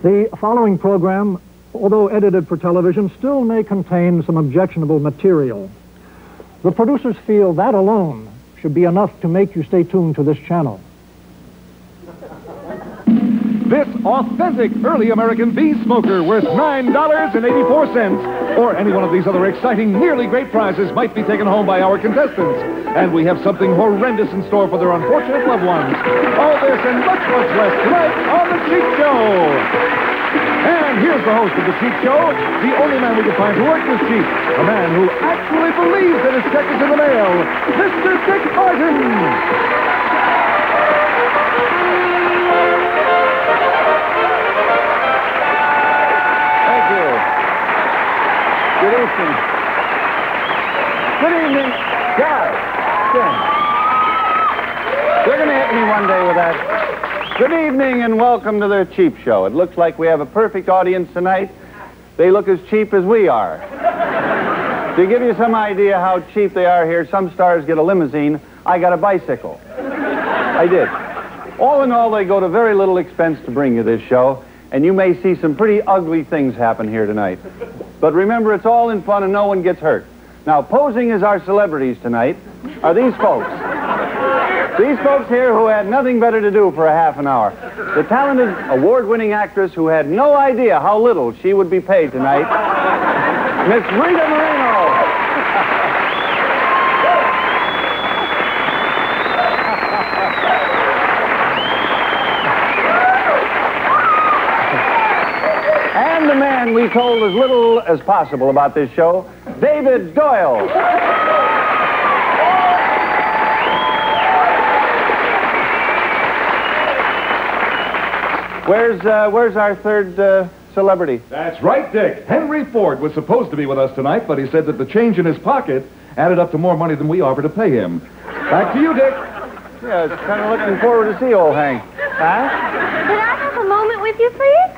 The following program, although edited for television, still may contain some objectionable material. The producers feel that alone should be enough to make you stay tuned to this channel. This authentic early American bee smoker worth $9.84, or any one of these other exciting, nearly great prizes might be taken home by our contestants. And we have something horrendous in store for their unfortunate loved ones. All this and much, much less tonight on The Cheap Show. And here's the host of The Cheap Show, the only man we can find who works with Cheap, a man who actually believes that his check is in the mail, Mr. Dick Martin. Good evening. Good evening. God. They're going to hit me one day with that. Good evening and welcome to their Cheap Show. It looks like we have a perfect audience tonight. They look as cheap as we are. To give you some idea how cheap they are here, some stars get a limousine. I got a bicycle. I did. All in all, they go to very little expense to bring you this show, and you may see some pretty ugly things happen here tonight. But remember, it's all in fun and no one gets hurt. Now, posing as our celebrities tonight are these folks. These folks here who had nothing better to do for a half an hour. The talented, award-winning actress who had no idea how little she would be paid tonight, Miss Rita Moreno. And the man we told as little as possible about this show, David Doyle. Where's our third celebrity? That's right, Dick. Henry Ford was supposed to be with us tonight, but he said that the change in his pocket added up to more money than we offered to pay him. Back to you, Dick. Yeah, I was kind of looking forward to see old Hank. Huh? Could I have a moment with you, please?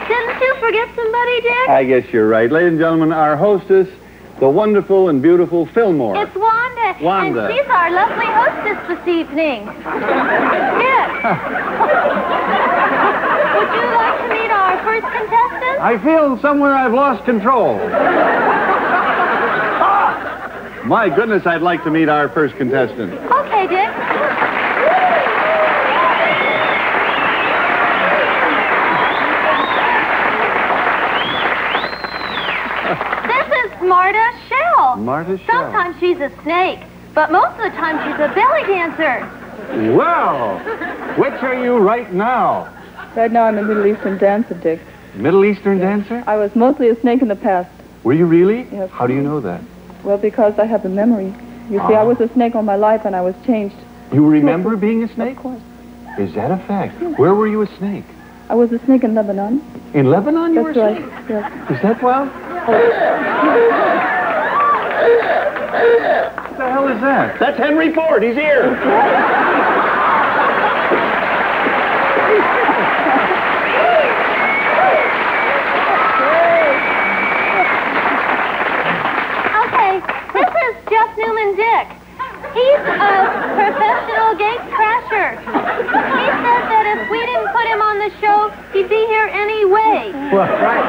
Didn't you forget somebody, Dick? I guess you're right. Ladies and gentlemen, our hostess, the wonderful and beautiful Fillmore. It's Wanda. Wanda. And she's our lovely hostess this evening. Dick. Would you like to meet our first contestant? I feel somewhere I've lost control. My goodness, I'd like to meet our first contestant. Okay, Dick. This is Marta Shell. Marta Shell. Sometimes she's a snake, but most of the time she's a belly dancer. Well, which are you right now? Right now I'm a Middle Eastern dancer, Dick. Middle Eastern dancer? I was mostly a snake in the past. Were you really? Yes. How do you know that? Well, because I have a memory. You see, I was a snake all my life and I was changed. You remember being a snake? Of course. Is that a fact? Where were you a snake? I was a snake in Lebanon. In Lebanon you That's were a right. snake? Yes. Is that well? What the hell is that? That's Henry Ford. He's here. Newman Dick. He's a professional gate crasher. He said that if we didn't put him on the show, he'd be here anyway. Well, right.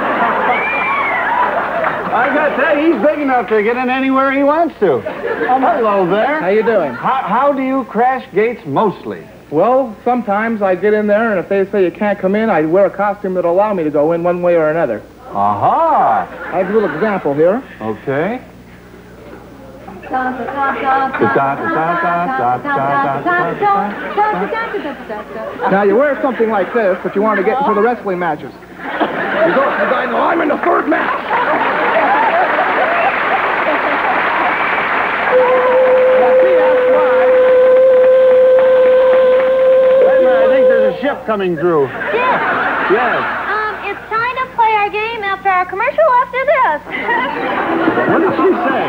I got to tell you, he's big enough to get in anywhere he wants to. Oh, hello there. How you doing? How do you crash gates mostly? Well, sometimes I get in there, and if they say you can't come in, I wear a costume that'll allow me to go in one way or another. Aha! I have a little example here. Okay. Now, you wear something like this, but you want to get into the wrestling matches. You go to the guy, no, I'm in the third match. See, that's why. Wait a minute, I think there's a ship coming through. Yes. It's time to play our game after our commercial after this. What did she say?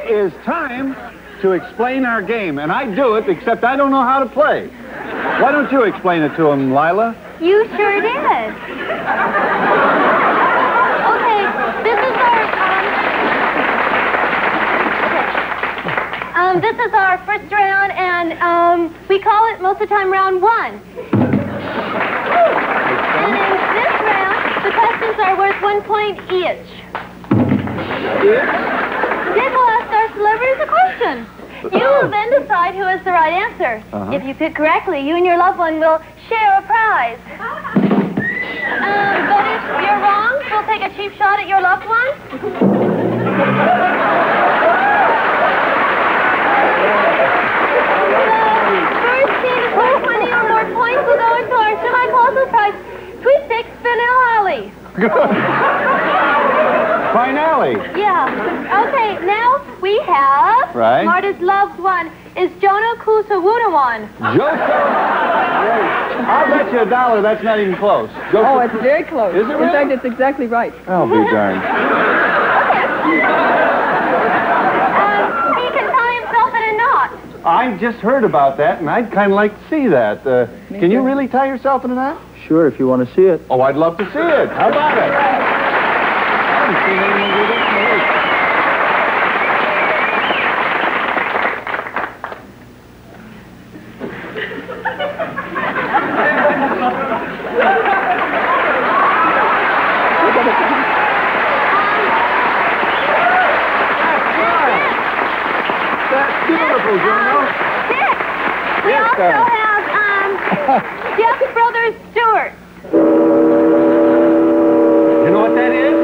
is time to explain our game, and I do it, except I don't know how to play. Why don't you explain it to him, Lila? You sure did. Okay, this is our first round, and we call it most of the time round 1. And in this round, the questions are worth 1 point each. Nicholas, our celebrity, is a question. You will then decide who has the right answer. If you pick correctly, you and your loved one will share a prize. But if you're wrong, we'll take a cheap shot at your loved one. First team to score 20 or more points will go into our semi-closest prize, Sweet Six Finale. Finale. Yeah. Okay, now we have Marta's loved one is Jono Kusawudawan. I'll bet you $1 that's not even close. Oh, it's very close. Is it really? In fact, it's exactly right. I'll be darned. He can tie himself in a knot. I just heard about that, and I'd kind of like to see that. Can you really tie yourself in a knot? Sure, if you want to see it. Oh, I'd love to see it. How about it? I haven't seen anyone do this in a week. That's beautiful, Jono. We also have Jeff's brother Stuart. You know what that is?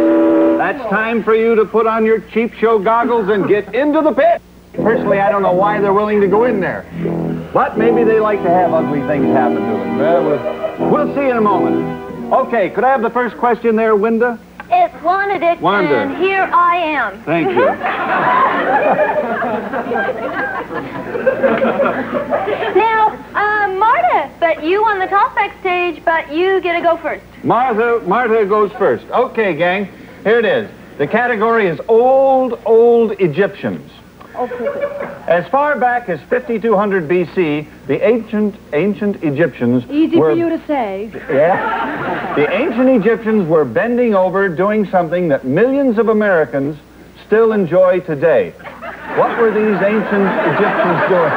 That's time for you to put on your cheap show goggles and get into the pit. Personally, I don't know why they're willing to go in there. But maybe they like to have ugly things happen to them. We'll see in a moment. Okay, could I have the first question there, Wanda? It's Wanda, Dick, Wanda. and here I am. Thank you. Now, Marta, but you won the toss backstage, but you get to go first. Marta goes first. Okay, gang, here it is. The category is old Egyptians. Okay. As far back as 5200 BC, the ancient Egyptians Easy were... for you to say. Yeah. The ancient Egyptians were bending over, doing something that millions of Americans still enjoy today. What were these ancient Egyptians doing?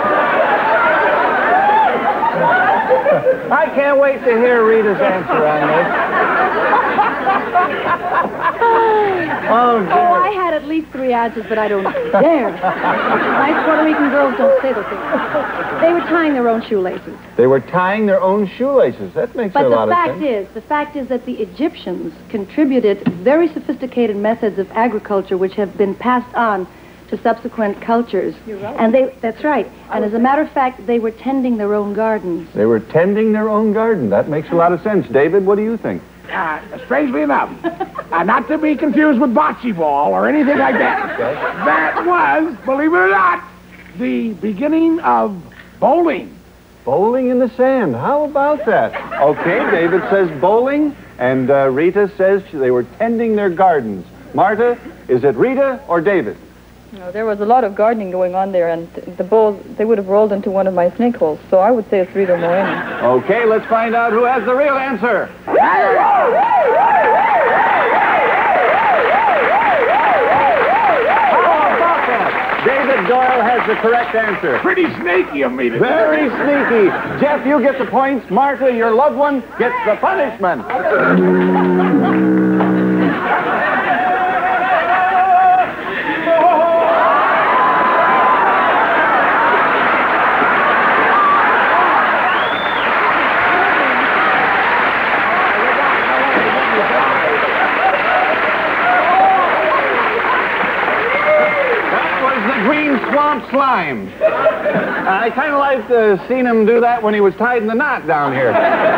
I can't wait to hear Rita's answer on this. Oh, dear. Oh, I had at least 3 answers, but I don't dare. Nice Puerto Rican girls don't say those things. They were tying their own shoelaces. They were tying their own shoelaces. That makes a lot of sense. The fact is that the Egyptians contributed very sophisticated methods of agriculture which have been passed on to subsequent cultures. You're right. And that's right. And as a matter of fact, they were tending their own gardens. They were tending their own garden. That makes a lot of sense. David, what do you think? Strangely enough, not to be confused with bocce ball or anything like that. Okay. That was, believe it or not, the beginning of bowling. Bowling in the sand. How about that? Okay, David says bowling, and Rita says they were tending their gardens. Marta, is it Rita or David? No, there was a lot of gardening going on there, and the bowls, they would have rolled into one of my snake holes, so I would say it's Rita Moreno. Okay, let's find out who has the real answer. How about that? David Doyle has the correct answer. Pretty snaky of me to Very sneaky. Jeff, you get the points. Martha, your loved one, gets the punishment. Swamp slime. I kind of liked seeing him do that when he was tied in the knot down here.